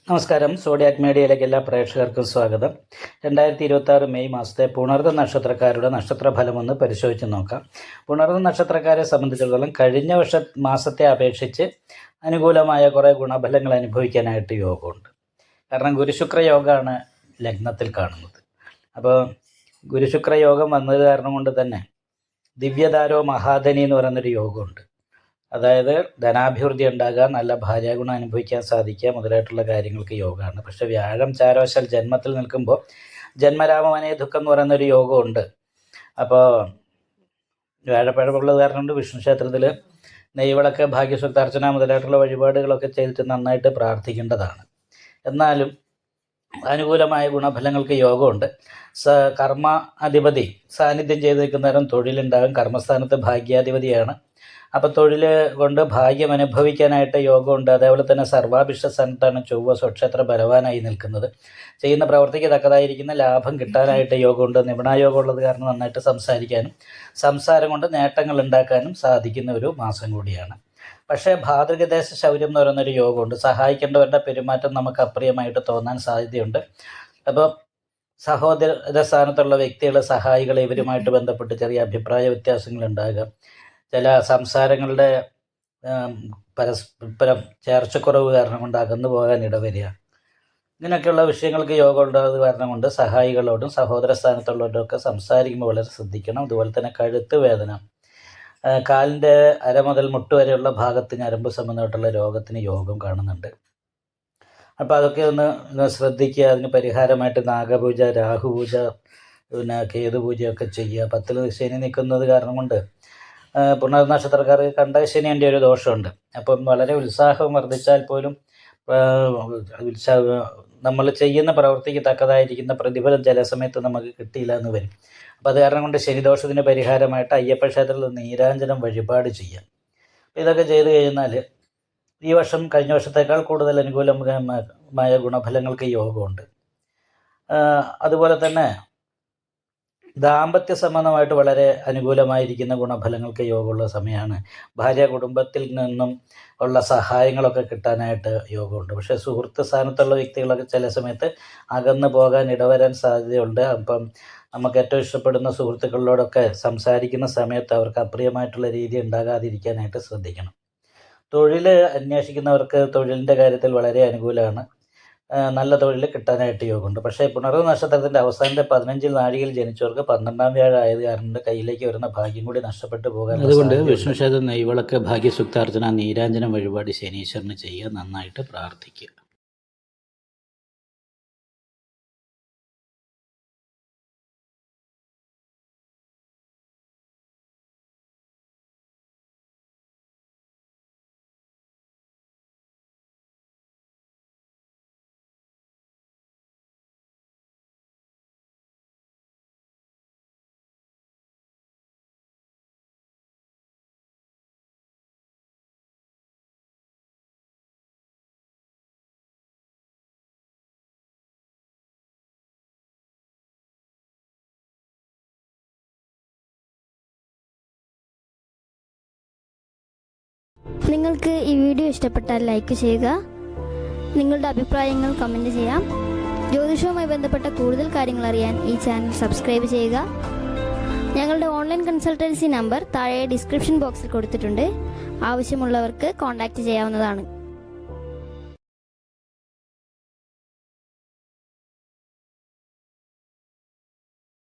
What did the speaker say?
നമസ്കാരം. സോഡിയാക് മീഡിയയിലേക്ക് എല്ലാ പ്രേക്ഷകർക്കും സ്വാഗതം. 2026 മെയ് മാസത്തെ പുണർദ നക്ഷത്രക്കാരുടെ നക്ഷത്രഫലമൊന്ന് പരിശോധിച്ച് നോക്കാം. പുണർദ നക്ഷത്രക്കാരെ സംബന്ധിച്ചിടത്തോളം കഴിഞ്ഞ മാസത്തെ അപേക്ഷിച്ച് അനുകൂലമായ കുറേ ഗുണഫലങ്ങൾ അനുഭവിക്കാനായിട്ട് യോഗമുണ്ട്. കാരണം ഗുരുശുക്ര യോഗമാണ് ലഗ്നത്തിൽ കാണുന്നത്. അപ്പോൾ ഗുരുശുക്ര യോഗം വന്നത് കാരണം കൊണ്ട് തന്നെ ദിവ്യദാരോ മഹാധനി എന്ന് പറയുന്നൊരു യോഗമുണ്ട്. അതായത് ധനാഭിവൃദ്ധി ഉണ്ടാകുക, നല്ല ഭാര്യാഗുണം അനുഭവിക്കാൻ സാധിക്കുക മുതലായിട്ടുള്ള കാര്യങ്ങൾക്ക് യോഗമാണ്. പക്ഷെ വ്യാഴം ചാരവശാൽ ജന്മത്തിൽ നിൽക്കുമ്പോൾ ജന്മരാമവനേ ദുഃഖം എന്ന് പറയുന്നൊരു യോഗമുണ്ട്. അപ്പോൾ വ്യാഴപ്പഴമുള്ളത് കാരണം കൊണ്ട് വിഷ്ണു ക്ഷേത്രത്തിൽ നെയ്വിളക്ക്, ഭാഗ്യസുക്താർച്ചന മുതലായിട്ടുള്ള വഴിപാടുകളൊക്കെ ചെയ്തിട്ട് നന്നായിട്ട് പ്രാർത്ഥിക്കേണ്ടതാണ്. എന്നാലും അനുകൂലമായ ഗുണഫലങ്ങൾക്ക് യോഗമുണ്ട്. കർമ്മ അധിപതി സാന്നിധ്യം ചെയ്ത് നിൽക്കുന്നേരം തൊഴിലുണ്ടാകും. കർമ്മസ്ഥാനത്ത് ഭാഗ്യാധിപതിയാണ്. അപ്പോൾ തൊഴിൽ കൊണ്ട് ഭാഗ്യം അനുഭവിക്കാനായിട്ട് യോഗമുണ്ട്. അതേപോലെ തന്നെ സർവാഭിഷ്ട സ്ഥാനത്താണ് ചൊവ്വ സ്വക്ഷേത്ര ബലവാനായി നിൽക്കുന്നത്. ചെയ്യുന്ന പ്രവൃത്തിക്ക് തക്കതായിരിക്കുന്ന ലാഭം കിട്ടാനായിട്ട് യോഗമുണ്ട്. നിപുണായോഗം ഉള്ളത് കാരണം നന്നായിട്ട് സംസാരിക്കാനും സംസാരം കൊണ്ട് നേട്ടങ്ങൾ ഉണ്ടാക്കാനും സാധിക്കുന്ന ഒരു മാസം കൂടിയാണ്. പക്ഷേ ഭാതൃകദേശ ശൗര്യം എന്ന് പറയുന്നൊരു യോഗമുണ്ട്. സഹായിക്കേണ്ടവരുടെ പെരുമാറ്റം നമുക്ക് അപ്രിയമായിട്ട് തോന്നാൻ സാധ്യതയുണ്ട്. അപ്പോൾ സഹോദര സ്ഥാനത്തുള്ള വ്യക്തികൾ, സഹായികൾ, ഇവരുമായിട്ട് ബന്ധപ്പെട്ട് ചെറിയ അഭിപ്രായ വ്യത്യാസങ്ങൾ ഉണ്ടാകുക, ചില സംസാരങ്ങളുടെ പരസ്പരം ചേർച്ചക്കുറവ് കാരണം കൊണ്ട് അകന്നു പോകാൻ ഇടവരിക, ഇങ്ങനെയൊക്കെയുള്ള വിഷയങ്ങൾക്ക് യോഗം ഉണ്ടാകുന്നത് കാരണം കൊണ്ട് സഹായികളോടും സഹോദര സ്ഥാനത്തുള്ളവരോടൊക്കെ സംസാരിക്കുമ്പോൾ വളരെ ശ്രദ്ധിക്കണം. അതുപോലെ തന്നെ കഴുത്ത് വേദന, കാലിൻ്റെ അര മുതൽ മുട്ട് വരെയുള്ള ഭാഗത്ത് ഞരമ്പ് സംബന്ധമായിട്ടുള്ള രോഗത്തിന് യോഗം കാണുന്നുണ്ട്. അപ്പോൾ അതൊക്കെ ഒന്ന് ശ്രദ്ധിക്കുക. അതിന് പരിഹാരമായിട്ട് നാഗപൂജ, രാഹുപൂജ, പിന്നെ കേതുപൂജയൊക്കെ ചെയ്യുക. 10 ശനി നിൽക്കുന്നത് കാരണം കൊണ്ട് പുണർ നക്ഷത്രക്കാർക്ക് കണ്ടശനിൻ്റെ ഒരു ദോഷമുണ്ട്. അപ്പം വളരെ ഉത്സാഹം വർദ്ധിച്ചാൽ പോലും നമ്മൾ ചെയ്യുന്ന പ്രവൃത്തിക്ക് തക്കതായിരിക്കുന്ന പ്രതിഫലം ചില സമയത്ത് നമുക്ക് കിട്ടിയില്ല എന്ന് വരും. അപ്പോൾ അത് കാരണം കൊണ്ട് ശനിദോഷത്തിന് പരിഹാരമായിട്ട് അയ്യപ്പ ക്ഷേത്രത്തിൽ നീരാഞ്ജനം വഴിപാട് ചെയ്യാം. ഇതൊക്കെ ചെയ്തു കഴിഞ്ഞാൽ ഈ വർഷം കഴിഞ്ഞ വർഷത്തേക്കാൾ കൂടുതൽ അനുകൂലമായ ഗുണഫലങ്ങൾക്ക് യോഗമുണ്ട്. അതുപോലെ തന്നെ ദാമ്പത്യ സംബന്ധമായിട്ട് വളരെ അനുകൂലമായിരിക്കുന്ന ഗുണഫലങ്ങൾക്ക് യോഗമുള്ള സമയമാണ്. ഭാര്യ കുടുംബത്തിൽ നിന്നും ഉള്ള സഹായങ്ങളൊക്കെ കിട്ടാനായിട്ട് യോഗമുണ്ട്. പക്ഷേ സുഹൃത്ത് സ്ഥാനത്തുള്ള വ്യക്തികളൊക്കെ ചില സമയത്ത് അകന്നു പോകാൻ ഇടവരാൻ സാധ്യതയുണ്ട്. അപ്പം നമുക്ക് ഏറ്റവും ഇഷ്ടപ്പെടുന്ന സുഹൃത്തുക്കളോടൊക്കെ സംസാരിക്കുന്ന സമയത്ത് അവർക്ക് അപ്രിയമായിട്ടുള്ള രീതി ഉണ്ടാകാതിരിക്കാനായിട്ട് ശ്രദ്ധിക്കണം. തൊഴിൽ അന്വേഷിക്കുന്നവർക്ക് തൊഴിലിൻ്റെ കാര്യത്തിൽ വളരെ അനുകൂലമാണ്. നല്ല തൊഴിൽ കിട്ടാനായിട്ട് യോഗമുണ്ട്. പക്ഷേ പുണർദ നക്ഷത്രത്തിൻ്റെ അവസാനത്തെ 15 നാഴികയിൽ ജനിച്ചവർക്ക് 12-ാം വ്യാഴം ആയത് കാരണം കയ്യിലേക്ക് വരുന്ന ഭാഗ്യം കൂടി നഷ്ടപ്പെട്ടു പോകാൻ. അതുകൊണ്ട് വിഷ്ണു ക്ഷേത്രം നെയ്വിളക്ക്, ഭാഗ്യസുക്താർച്ചന, നീരാഞ്ജനം വഴിപാട് ശനീശ്വരന് ചെയ്യുക. നന്നായിട്ട് പ്രാർത്ഥിക്കുക. നിങ്ങൾക്ക് ഈ വീഡിയോ ഇഷ്ടപ്പെട്ടാൽ ലൈക്ക് ചെയ്യുക. നിങ്ങളുടെ അഭിപ്രായങ്ങൾ കമൻറ്റ് ചെയ്യാം. ജ്യോതിഷവുമായി ബന്ധപ്പെട്ട കൂടുതൽ കാര്യങ്ങൾ അറിയാൻ ഈ ചാനൽ സബ്സ്ക്രൈബ് ചെയ്യുക. ഞങ്ങളുടെ ഓൺലൈൻ കൺസൾട്ടൻസി നമ്പർ താഴെ ഡിസ്ക്രിപ്ഷൻ ബോക്സിൽ കൊടുത്തിട്ടുണ്ട്. ആവശ്യമുള്ളവർക്ക് കോൺടാക്റ്റ് ചെയ്യാവുന്നതാണ്.